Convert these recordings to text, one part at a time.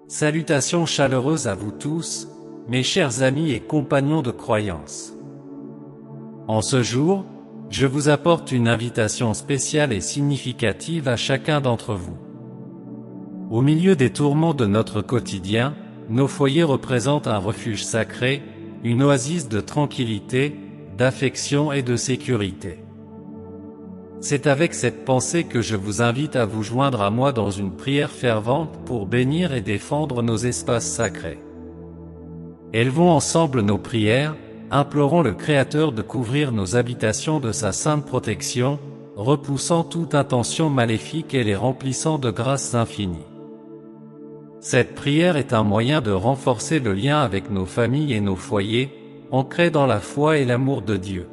Salutations chaleureuses à vous tous, mes chers amis et compagnons de croyance. En ce jour, je vous apporte une invitation spéciale et significative à chacun d'entre vous. Au milieu des tourments de notre quotidien, nos foyers représentent un refuge sacré, une oasis de tranquillité, d'affection et de sécurité. C'est avec cette pensée que je vous invite à vous joindre à moi dans une prière fervente pour bénir et défendre nos espaces sacrés. Élevons ensemble nos prières, implorons le Créateur de couvrir nos habitations de sa sainte protection, repoussant toute intention maléfique et les remplissant de grâces infinies. Cette prière est un moyen de renforcer le lien avec nos familles et nos foyers, ancrés dans la foi et l'amour de Dieu.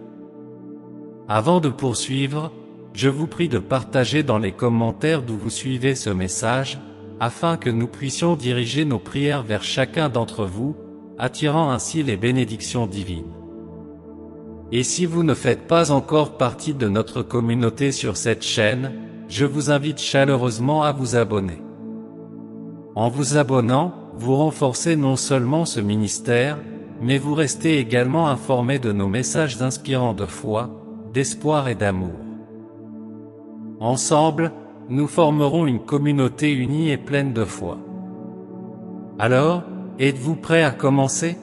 Avant de poursuivre, je vous prie de partager dans les commentaires d'où vous suivez ce message, afin que nous puissions diriger nos prières vers chacun d'entre vous, attirant ainsi les bénédictions divines. Et si vous ne faites pas encore partie de notre communauté sur cette chaîne, je vous invite chaleureusement à vous abonner. En vous abonnant, vous renforcez non seulement ce ministère, mais vous restez également informés de nos messages inspirants de foi, d'espoir et d'amour. Ensemble, nous formerons une communauté unie et pleine de foi. Alors, êtes-vous prêts à commencer?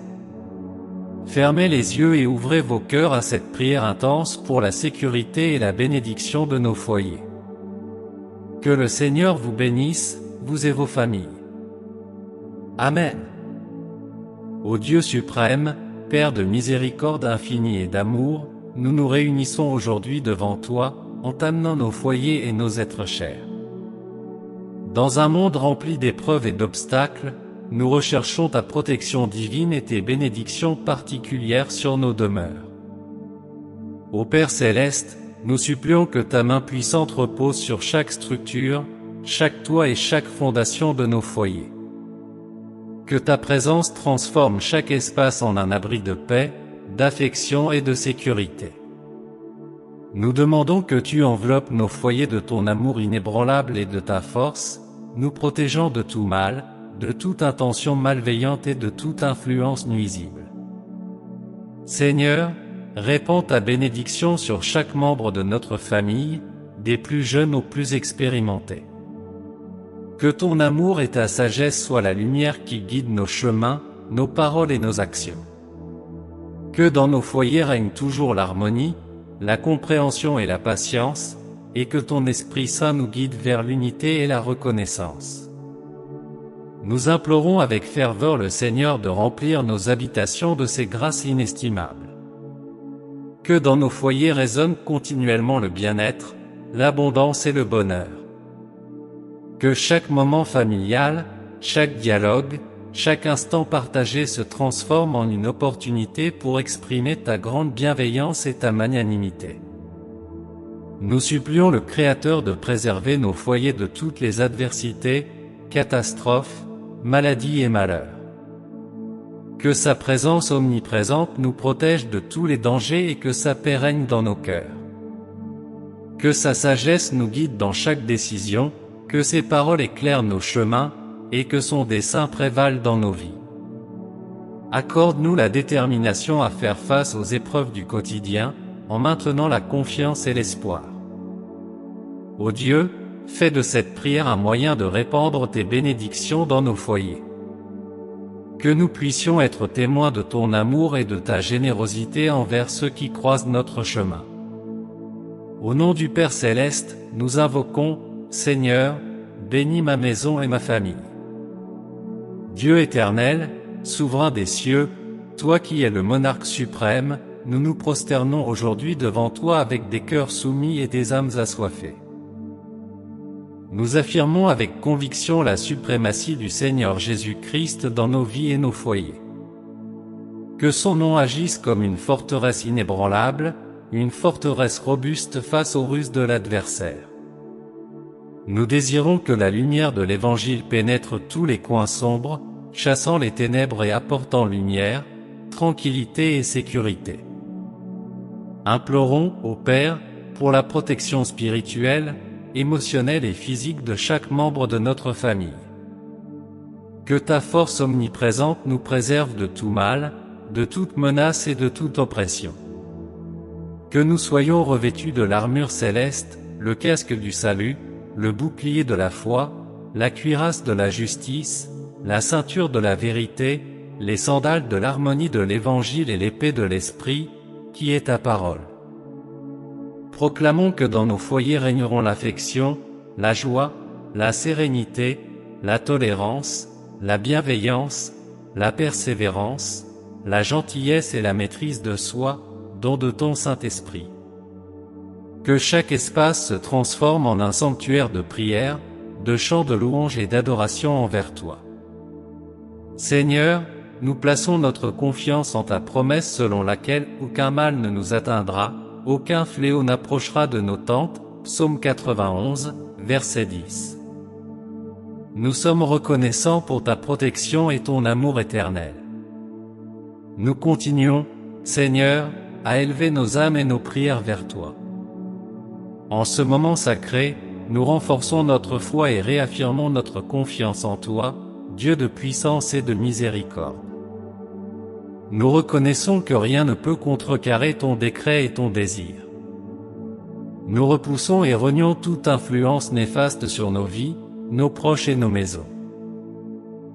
Fermez les yeux et ouvrez vos cœurs à cette prière intense pour la sécurité et la bénédiction de nos foyers. Que le Seigneur vous bénisse, vous et vos familles. Amen. Ô Dieu suprême, Père de miséricorde infinie et d'amour, nous nous réunissons aujourd'hui devant toi, en t'amenant nos foyers et nos êtres chers. Dans un monde rempli d'épreuves et d'obstacles, nous recherchons ta protection divine et tes bénédictions particulières sur nos demeures. Ô Père céleste, nous supplions que ta main puissante repose sur chaque structure, chaque toit et chaque fondation de nos foyers. Que ta présence transforme chaque espace en un abri de paix, d'affection et de sécurité. Nous demandons que tu enveloppes nos foyers de ton amour inébranlable et de ta force, nous protégeant de tout mal, de toute intention malveillante et de toute influence nuisible. Seigneur, répands ta bénédiction sur chaque membre de notre famille, des plus jeunes aux plus expérimentés. Que ton amour et ta sagesse soient la lumière qui guide nos chemins, nos paroles et nos actions. Que dans nos foyers règne toujours l'harmonie, la compréhension et la patience, et que ton Esprit Saint nous guide vers l'unité et la reconnaissance. Nous implorons avec ferveur le Seigneur de remplir nos habitations de ses grâces inestimables. Que dans nos foyers résonne continuellement le bien-être, l'abondance et le bonheur. Que chaque moment familial, chaque dialogue, chaque instant partagé se transforme en une opportunité pour exprimer ta grande bienveillance et ta magnanimité. Nous supplions le Créateur de préserver nos foyers de toutes les adversités, catastrophes, maladies et malheurs. Que sa présence omniprésente nous protège de tous les dangers et que sa paix règne dans nos cœurs. Que sa sagesse nous guide dans chaque décision, que ses paroles éclairent nos chemins, et que son dessein prévale dans nos vies. Accorde-nous la détermination à faire face aux épreuves du quotidien, en maintenant la confiance et l'espoir. Ô Dieu, fais de cette prière un moyen de répandre tes bénédictions dans nos foyers. Que nous puissions être témoins de ton amour et de ta générosité envers ceux qui croisent notre chemin. Au nom du Père céleste, nous invoquons, Seigneur, bénis ma maison et ma famille. Dieu éternel, souverain des cieux, toi qui es le monarque suprême, nous nous prosternons aujourd'hui devant toi avec des cœurs soumis et des âmes assoiffées. Nous affirmons avec conviction la suprématie du Seigneur Jésus-Christ dans nos vies et nos foyers. Que son nom agisse comme une forteresse inébranlable, une forteresse robuste face aux ruses de l'adversaire. Nous désirons que la lumière de l'Évangile pénètre tous les coins sombres, chassant les ténèbres et apportant lumière, tranquillité et sécurité. Implorons, ô Père, pour la protection spirituelle, émotionnelle et physique de chaque membre de notre famille. Que ta force omniprésente nous préserve de tout mal, de toute menace et de toute oppression. Que nous soyons revêtus de l'armure céleste, le casque du salut, le bouclier de la foi, la cuirasse de la justice, la ceinture de la vérité, les sandales de l'harmonie de l'Évangile et l'épée de l'Esprit, qui est ta parole. Proclamons que dans nos foyers régneront l'affection, la joie, la sérénité, la tolérance, la bienveillance, la persévérance, la gentillesse et la maîtrise de soi, don de ton Saint-Esprit. Que chaque espace se transforme en un sanctuaire de prière, de chants de louange et d'adoration envers toi. Seigneur, nous plaçons notre confiance en ta promesse selon laquelle aucun mal ne nous atteindra, aucun fléau n'approchera de nos tentes. Psaume 91, verset 10. Nous sommes reconnaissants pour ta protection et ton amour éternel. Nous continuons, Seigneur, à élever nos âmes et nos prières vers toi. En ce moment sacré, nous renforçons notre foi et réaffirmons notre confiance en toi, Dieu de puissance et de miséricorde. Nous reconnaissons que rien ne peut contrecarrer ton décret et ton désir. Nous repoussons et renions toute influence néfaste sur nos vies, nos proches et nos maisons.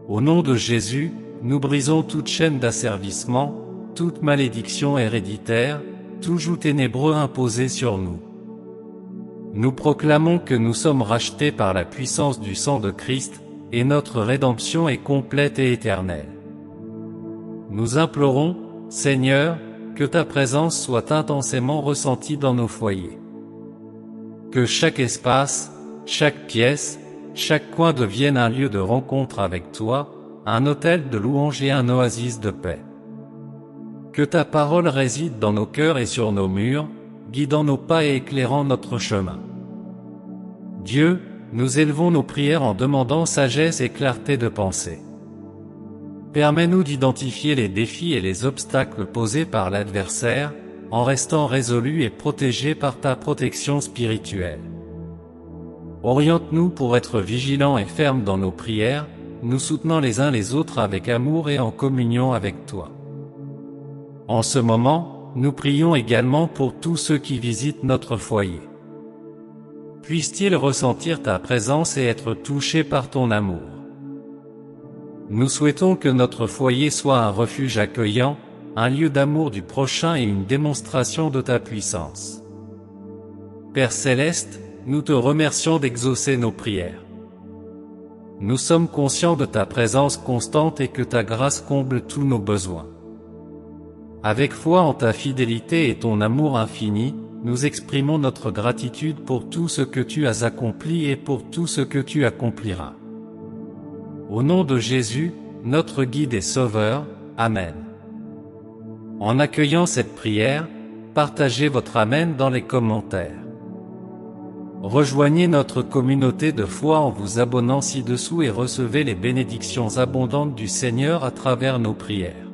Au nom de Jésus, nous brisons toute chaîne d'asservissement, toute malédiction héréditaire, tout joug ténébreux imposé sur nous. Nous proclamons que nous sommes rachetés par la puissance du sang de Christ, et notre rédemption est complète et éternelle. Nous implorons, Seigneur, que ta présence soit intensément ressentie dans nos foyers. Que chaque espace, chaque pièce, chaque coin devienne un lieu de rencontre avec toi, un autel de louange et un oasis de paix. Que ta parole réside dans nos cœurs et sur nos murs, guidant nos pas et éclairant notre chemin. Dieu, nous élevons nos prières en demandant sagesse et clarté de pensée. Permets-nous d'identifier les défis et les obstacles posés par l'adversaire, en restant résolus et protégés par ta protection spirituelle. Oriente-nous pour être vigilants et fermes dans nos prières, nous soutenant les uns les autres avec amour et en communion avec toi. En ce moment, nous prions également pour tous ceux qui visitent notre foyer. Puissent-ils ressentir ta présence et être touchés par ton amour. Nous souhaitons que notre foyer soit un refuge accueillant, un lieu d'amour du prochain et une démonstration de ta puissance. Père Céleste, nous te remercions d'exaucer nos prières. Nous sommes conscients de ta présence constante et que ta grâce comble tous nos besoins. Avec foi en ta fidélité et ton amour infini, nous exprimons notre gratitude pour tout ce que tu as accompli et pour tout ce que tu accompliras. Au nom de Jésus, notre guide et sauveur, Amen. En accueillant cette prière, partagez votre Amen dans les commentaires. Rejoignez notre communauté de foi en vous abonnant ci-dessous et recevez les bénédictions abondantes du Seigneur à travers nos prières.